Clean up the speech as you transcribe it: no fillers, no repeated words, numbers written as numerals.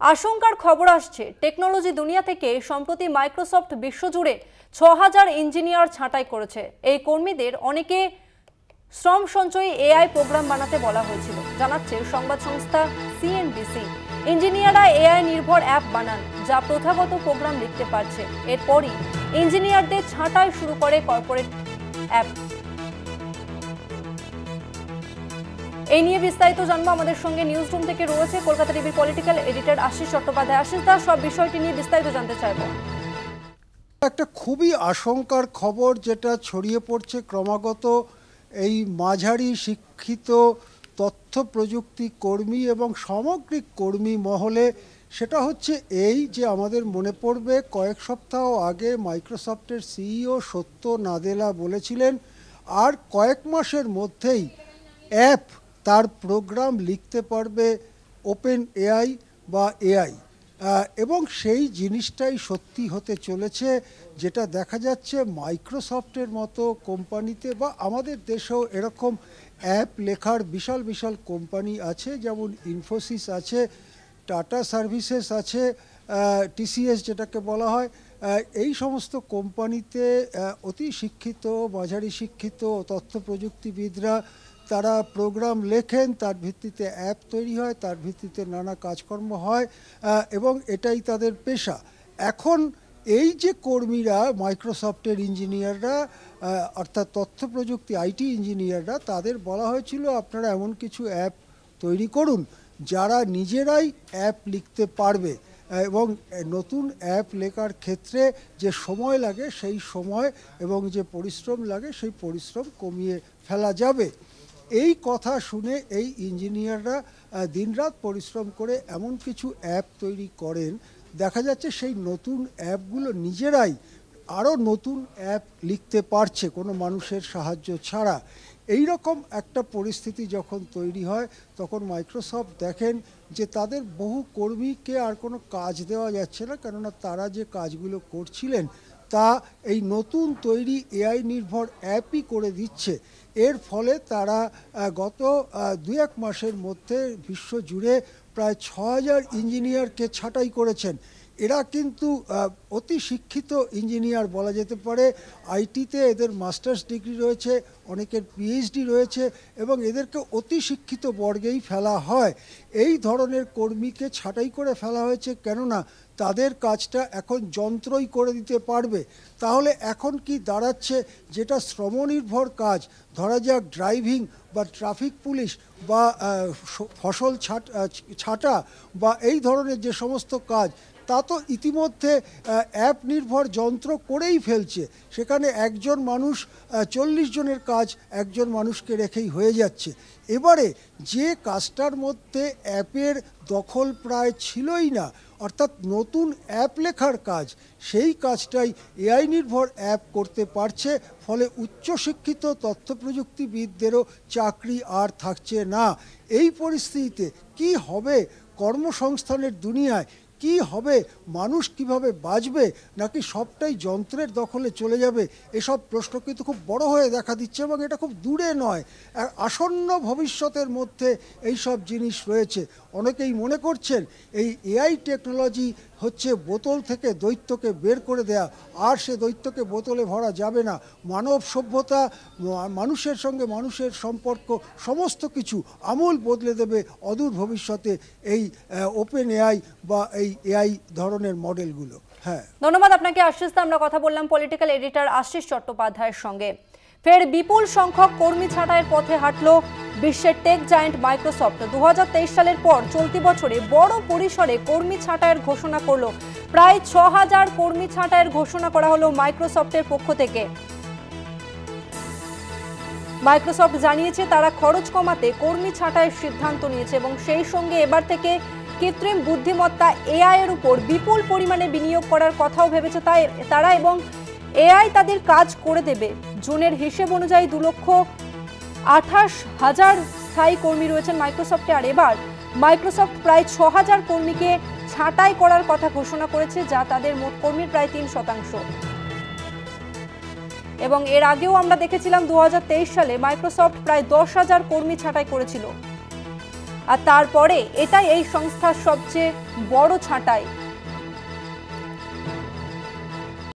আশঙ্কার খবর আসছে টেকনোলজি দুনিয়া থেকে সম্প্রতি মাইক্রোসফট বিশ্বজুড়ে ৬,০০০ ইঞ্জিনিয়ার ছাঁটাই করেছে। এই কর্মীদের অনেকে শ্রম সঞ্চয়ী এআই প্রোগ্রাম বানাতে বলা হয়েছিল, জানাচ্ছে সংবাদ সংস্থা সিএনবিসি। ইঞ্জিনিয়াররা এআই নির্ভর অ্যাপ বানান যা প্রথাগত প্রোগ্রাম লিখতে পারছে। এরপরই ইঞ্জিনিয়ারদের ছাঁটাই শুরু করে কর্পোরেট অ্যাপ। এই নিয়ে বিস্তারিত জানবো, আমাদের সঙ্গে নিউজ রুম থেকে রয়েছে কলকাতা টিভির পলিটিক্যাল এডিটর আশিস চট্টোপাধ্যায়। আশিস দা, সব বিষয়টি নিয়ে বিস্তারিত জানতে চাইবো। একটা খুবই আশঙ্কার খবর যেটা ছড়িয়ে পড়ছে ক্রমাগত এই মাঝারি শিক্ষিত তথ্য প্রযুক্তি কর্মী এবং সামগ্রিক কর্মী মহলে, সেটা হচ্ছে এই যে আমাদের মনে পড়বে কয়েক সপ্তাহ আগে মাইক্রোসফটের সিইও সত্য নাদেলা বলেছিলেন আর কয়েক মাসের মধ্যেই অ্যাপ তার প্রোগ্রাম লিখতে পারবে ওপেন এআই বা এআই, এবং সেই জিনিসটাই সত্যি হতে চলেছে। যেটা দেখা যাচ্ছে মাইক্রোসফটের মতো কোম্পানিতে বা আমাদের দেশেও এরকম অ্যাপ লেখার বিশাল বিশাল কোম্পানি আছে, যেমন ইনফোসিস আছে, টাটা সার্ভিসেস আছে, টিসিএস যেটাকে বলা হয়। এই সমস্ত কোম্পানিতে অতি শিক্ষিত মাঝারি শিক্ষিত তথ্য প্রযুক্তিবিদরা তারা প্রোগ্রাম লেখেন, তার ভিত্তিতে অ্যাপ তৈরি হয়, তার ভিত্তিতে নানা কাজকর্ম হয় এবং এটাই তাদের পেশা। এখন এই যে কর্মীরা মাইক্রোসফটের ইঞ্জিনিয়াররা অর্থাৎ তথ্য প্রযুক্তি আইটি ইঞ্জিনিয়াররা, তাদের বলা হয়েছিল আপনারা এমন কিছু অ্যাপ তৈরি করুন যারা নিজেরাই অ্যাপ লিখতে পারবে এবং নতুন অ্যাপ লেখার ক্ষেত্রে যে সময় লাগে সেই সময় এবং যে পরিশ্রম লাগে সেই পরিশ্রম কমিয়ে ফেলা যাবে। এই কথা শুনে এই ইঞ্জিনিয়াররা দিনরাত পরিশ্রম করে এমন কিছু অ্যাপ তৈরি করেন, দেখা যাচ্ছে সেই নতুন অ্যাপগুলো নিজেরাই আরও নতুন অ্যাপ লিখতে পারছে কোনো মানুষের সাহায্য ছাড়া। এই রকম একটা পরিস্থিতি যখন তৈরি হয় তখন মাইক্রোসফট দেখেন যে তাদের বহু কর্মীকে আর কোনো কাজ দেওয়া যাচ্ছে না, কেননা তারা যে কাজগুলো করছিলেন তা এই নতুন তৈরি এআই নির্ভর অ্যাপই করে দিচ্ছে। এর ফলে তারা গত 2-1 মাসের মধ্যে বিশ্বজুড়ে প্রায় 6,000 ইঞ্জিনিয়ারকে ছাঁটাই করেছেন। এরা কিন্তু অতি শিক্ষিত ইঞ্জিনিয়ার বলা যেতে পারে। আইটিতে এদের মাস্টার্স ডিগ্রি রয়েছে, অনেকের পিএইচডি রয়েছে এবং এদেরকে অতি শিক্ষিত বর্গেই ফেলা হয়। এই ধরনের কর্মীকে ছাঁটাই করে ফেলা হয়েছে, কেননা তাদের কাজটা এখন যন্ত্রই করে দিতে পারবে। তাহলে এখন কি দাঁড়াচ্ছে, যেটা শ্রমনির্ভর কাজ, ধরা যাক ড্রাইভিং বা ট্রাফিক পুলিশ বা ফসল ছাঁটা বা এই ধরনের যে সমস্ত কাজ, তা তো ইতিমধ্যে অ্যাপ নির্ভর যন্ত্র করেই ফেলছে। সেখানে একজন মানুষ 40 জনের কাজ একজন মানুষকে রেখেই হয়ে যাচ্ছে। এবারে যে কাজটার মধ্যে অ্যাপের দখল প্রায় ছিলই না, অর্থাৎ নতুন অ্যাপ লেখার কাজ, সেই কাজটাই এআই নির্ভর অ্যাপ করতে পারছে। ফলে উচ্চশিক্ষিত তথ্য প্রযুক্তিবিদদেরও চাকরি আর থাকছে না। এই পরিস্থিতিতে কি হবে কর্মসংস্থানের দুনিয়ায়, কি হবে, মানুষ কিভাবে বাঁচবে, নাকি সবটাই যন্ত্রের দখলে চলে যাবে, এসব প্রশ্ন কিন্তু খুব বড় হয়ে দেখা দিচ্ছে এবং এটা খুব দূরে নয়, আসন্ন ভবিষ্যতের মধ্যে এই সব জিনিস রয়েছে। অনেকেই মনে করছেন এই এআই টেকনোলজি হচ্ছে বোতল থেকে দৈত্যকে বের করে দেয়া, আর সে দৈত্যকে বোতলে ভরা যাবে না। মানব সভ্যতা, মানুষের সঙ্গে মানুষের সম্পর্ক, সমস্ত কিছু আমূল বদলে দেবে অদূর ভবিষ্যতে এই ওপেন এআই বা এই এআই ধরনের মডেলগুলো। হ্যাঁ, ধন্যবাদ আপনাকে আশিস দা। আমরা কথা বললাম পলিটিক্যাল এডিটর আশিস চট্টোপাধ্যায়ের সঙ্গে। ফের বিপুল সংখ্যক কর্মী ছাঁটাইয়ের পথে হাঁটলো বিশ্বের টেক জায়ান্ট মাইক্রোসফট। 2023 সালের পর চলতি বছরে বড় পরিসরে কর্মী ছাঁটাইয়ের ঘোষণা করলো। প্রায় 6,000 কর্মী ছাঁটাইয়ের ঘোষণা করা হলো মাইক্রোসফটের পক্ষ থেকে। মাইক্রোসফট জানিয়েছে তারা খরচ কমাতে কর্মী ছাঁটাইয়ের সিদ্ধান্ত নিয়েছে এবং সেই সঙ্গে এবার থেকে কৃত্রিম বুদ্ধিমত্তা এআই এর উপর বিপুল পরিমাণে বিনিয়োগ করার কথাও ভেবেছে তারা, এবং এআই তাদের কাজ করে দেবে। জুনের হিসেব অনুযায়ী 2,28,000 স্থায়ী কর্মী রয়েছেন মাইক্রোসফটে, আর এবার মাইক্রোসফট প্রায় 6,000 কর্মীকে ছাঁটাই করার কথা ঘোষণা করেছে, যা তাদের মোট কর্মীর প্রায় 3%। এবং এর আগেও আমরা দেখেছিলাম 2023 সালে মাইক্রোসফট প্রায় 10,000 কর্মী ছাঁটাই করেছিল। আর তারপরে এটাই এই সংস্থার সবচেয়ে বড় ছাঁটাই।